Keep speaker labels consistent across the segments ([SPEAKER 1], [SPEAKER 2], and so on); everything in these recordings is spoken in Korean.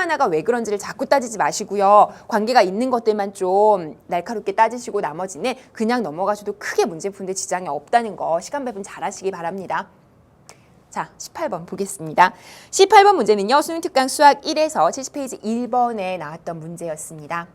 [SPEAKER 1] 하나하나가 왜 그런지를 자꾸 따지지 마시고요. 관계가 있는 것들만 좀 날카롭게 따지시고 나머지는 그냥 넘어가셔도 크게 문제 푸는데 지장이 없다는 거 시간 배분 잘 하시기 바랍니다. 자, 18번 보겠습니다. 18번 문제는요. 수능 특강 수학 1에서 70페이지 1번에 나왔던 문제였습니다.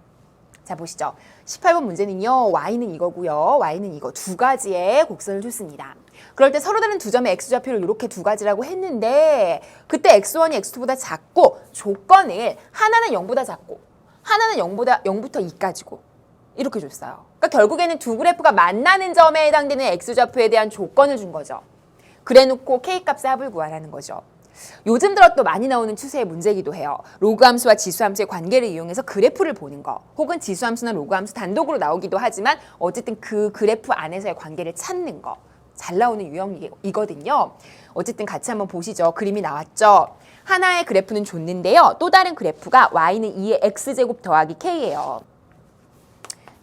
[SPEAKER 1] 자, 보시죠. 18번 문제는요. y는 이거고요. y는 이거 두 가지의 곡선을 줬습니다. 그럴 때 서로 다른 두 점의 x좌표를 이렇게 두 가지라고 했는데 그때 x1이 x2보다 작고 조건을 하나는 0보다 작고 하나는 0부터 2까지고 이렇게 줬어요. 그러니까 결국에는 두 그래프가 만나는 점에 해당되는 x좌표에 대한 조건을 준 거죠. 그래놓고 k값의 합을 구하라는 거죠. 요즘 들어 또 많이 나오는 추세의 문제이기도 해요. 로그함수와 지수함수의 관계를 이용해서 그래프를 보는 거 혹은 지수함수나 로그함수 단독으로 나오기도 하지만 어쨌든 그 그래프 안에서의 관계를 찾는 거 잘 나오는 유형이거든요. 어쨌든 같이 한번 보시죠. 그림이 나왔죠. 하나의 그래프는 줬는데요. 또 다른 그래프가 y는 2의 x제곱 더하기 k예요.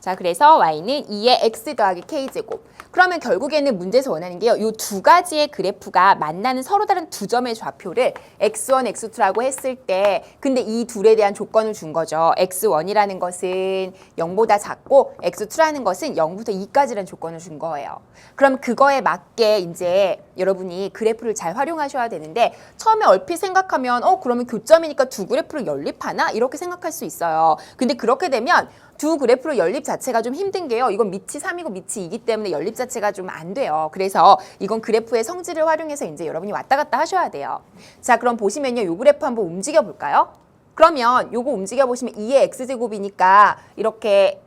[SPEAKER 1] 자, 그래서 y는 2의 x 더하기 k제곱. 그러면 결국에는 문제에서 원하는 게요. 이 두 가지의 그래프가 만나는 서로 다른 두 점의 좌표를 x1, x2라고 했을 때 근데 이 둘에 대한 조건을 준 거죠. x1이라는 것은 0보다 작고 x2라는 것은 0부터 2까지라는 조건을 준 거예요. 그럼 그거에 맞게 이제 여러분이 그래프를 잘 활용하셔야 되는데 처음에 얼핏 생각하면 그러면 교점이니까 두 그래프를 연립하나? 이렇게 생각할 수 있어요. 근데 그렇게 되면 두 그래프로 연립 자체가 좀 힘든 게요. 이건 밑이 3이고 밑이 2기 때문에 연립 자체가 좀 안 돼요. 그래서 이건 그래프의 성질을 활용해서 이제 여러분이 왔다 갔다 하셔야 돼요. 자, 그럼 보시면요. 요 그래프 한번 움직여 볼까요? 그러면 요거 움직여 보시면 2의 x제곱이니까 이렇게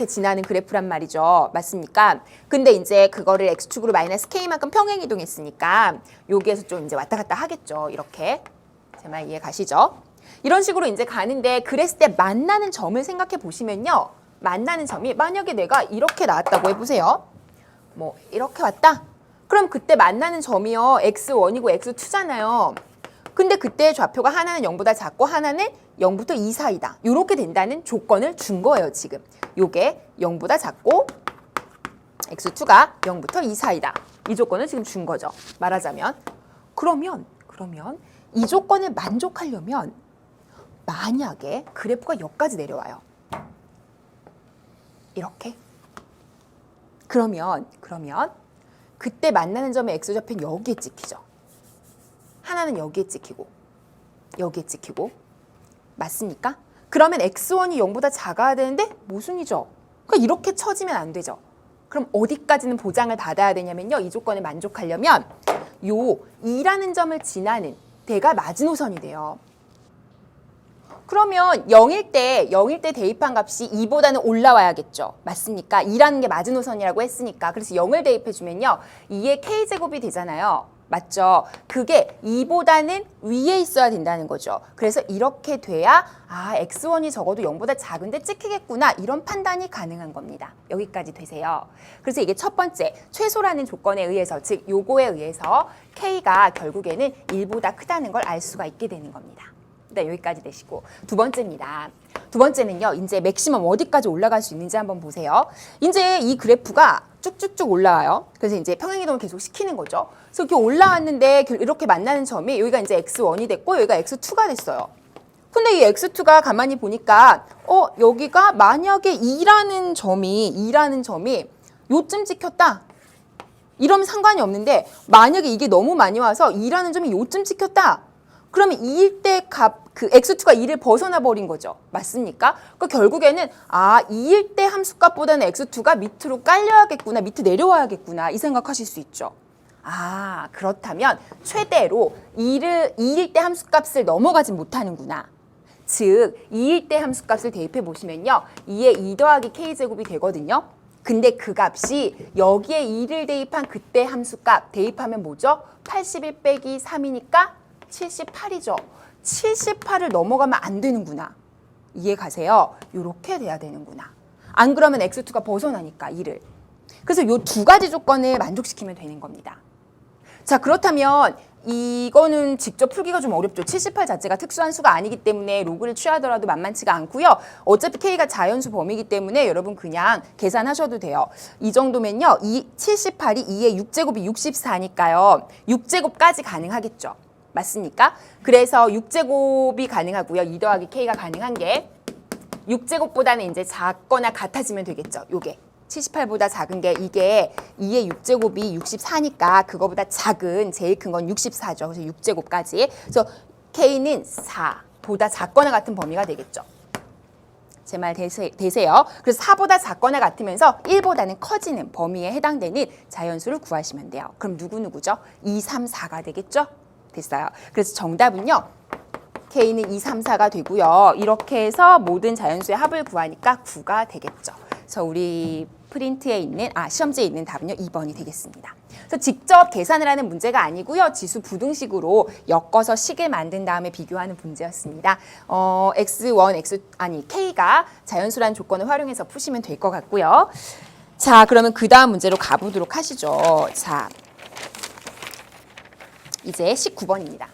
[SPEAKER 1] 지나는 그래프란 말이죠. 맞습니까? 근데 이제 그거를 x축으로 마이너스 k만큼 평행 이동했으니까 여기에서 좀 이제 왔다 갔다 하겠죠. 이렇게. 제 말 이해 가시죠? 이런 식으로 이제 가는데 그랬을 때 만나는 점을 생각해 보시면요. 만나는 점이 만약에 내가 이렇게 나왔다고 해보세요. 뭐 이렇게 왔다? 그럼 그때 만나는 점이요. x1이고 x2잖아요. 근데 그때 좌표가 하나는 0보다 작고 하나는 0부터 2 사이다. 이렇게 된다는 조건을 준 거예요. 지금. 요게 0보다 작고 x2가 0부터 2 사이다. 이 조건을 지금 준 거죠. 말하자면. 그러면 이 조건을 만족하려면 만약에 그래프가 여기까지 내려와요. 이렇게. 그러면 그때 만나는 점의 x좌표는 여기에 찍히죠. 하나는 여기에 찍히고 여기에 찍히고 맞습니까? 그러면 x1이 0보다 작아야 되는데 모순이죠. 그러니까 이렇게 쳐지면 안 되죠. 그럼 어디까지는 보장을 받아야 되냐면요. 이 조건을 만족하려면 요 2라는 점을 지나는 대가 마지노선이 돼요. 그러면 0일 때 대입한 값이 2보다는 올라와야겠죠. 맞습니까? 2라는 게 마지노선이라고 했으니까. 그래서 0을 대입해주면요. 2의 k제곱이 되잖아요. 맞죠? 그게 2보다는 위에 있어야 된다는 거죠. 그래서 이렇게 돼야 x1이 적어도 0보다 작은데 찍히겠구나. 이런 판단이 가능한 겁니다. 여기까지 되세요. 그래서 이게 첫 번째, 최소라는 조건에 의해서, 즉 요거에 의해서 k가 결국에는 1보다 크다는 걸 알 수가 있게 되는 겁니다. 네, 여기까지 되시고 두 번째입니다. 두 번째는요. 이제 맥시멈 어디까지 올라갈 수 있는지 한번 보세요. 이제 이 그래프가 쭉쭉쭉 올라와요. 그래서 이제 평행이동을 계속 시키는 거죠. 그래서 이렇게 올라왔는데 이렇게 만나는 점이 여기가 이제 x1이 됐고 여기가 x2가 됐어요. 근데 이 x2가 가만히 보니까 여기가 만약에 2라는 점이 요쯤 찍혔다. 이러면 상관이 없는데 만약에 이게 너무 많이 와서 2라는 점이 요쯤 찍혔다. 그러면 2일 때 그 x2가 2를 벗어나 버린 거죠. 맞습니까? 그러니까 결국에는 2일 때 함수값보다는 x2가 밑으로 깔려야겠구나, 밑으로 내려와야겠구나 이 생각하실 수 있죠. 그렇다면 최대로 2일 때 함수값을 넘어가지 못하는구나. 즉 2일 때 함수값을 대입해 보시면요. 2에 2 더하기 k제곱이 되거든요. 근데 그 값이 여기에 2를 대입한 그때 함수값 대입하면 뭐죠? 81 빼기 3이니까 78이죠. 78을 넘어가면 안 되는구나. 이해 가세요? 이렇게 돼야 되는구나. 안 그러면 x2가 벗어나니까 2를. 그래서 이 두 가지 조건을 만족시키면 되는 겁니다. 자, 그렇다면 이거는 직접 풀기가 좀 어렵죠. 78 자체가 특수한 수가 아니기 때문에 로그를 취하더라도 만만치가 않고요. 어차피 k가 자연수 범위이기 때문에 여러분 그냥 계산하셔도 돼요. 이 정도면요. 78이 2의 6제곱이 64니까요. 6제곱까지 가능하겠죠. 맞습니까? 그래서 6제곱이 가능하고요. 2 더하기 K가 가능한 게 6제곱보다는 이제 작거나 같아지면 되겠죠. 요게 78보다 작은 게 이게 2의 6제곱이 64니까 그거보다 작은 제일 큰 건 64죠. 그래서 6제곱까지. 그래서 K는 4보다 작거나 같은 범위가 되겠죠. 제 말 되세요? 그래서 4보다 작거나 같으면서 1보다는 커지는 범위에 해당되는 자연수를 구하시면 돼요. 그럼 누구누구죠? 2, 3, 4가 되겠죠? 됐어요. 그래서 정답은요. K는 2, 3, 4가 되고요. 이렇게 해서 모든 자연수의 합을 구하니까 9가 되겠죠. 그래서 우리 프린트에 있는, 시험지에 있는 답은요. 2번이 되겠습니다. 그래서 직접 계산을 하는 문제가 아니고요. 지수 부등식으로 엮어서 식을 만든 다음에 비교하는 문제였습니다. K가 자연수라는 조건을 활용해서 푸시면 될 것 같고요. 자, 그러면 그 다음 문제로 가보도록 하시죠. 자, 이제 19번입니다.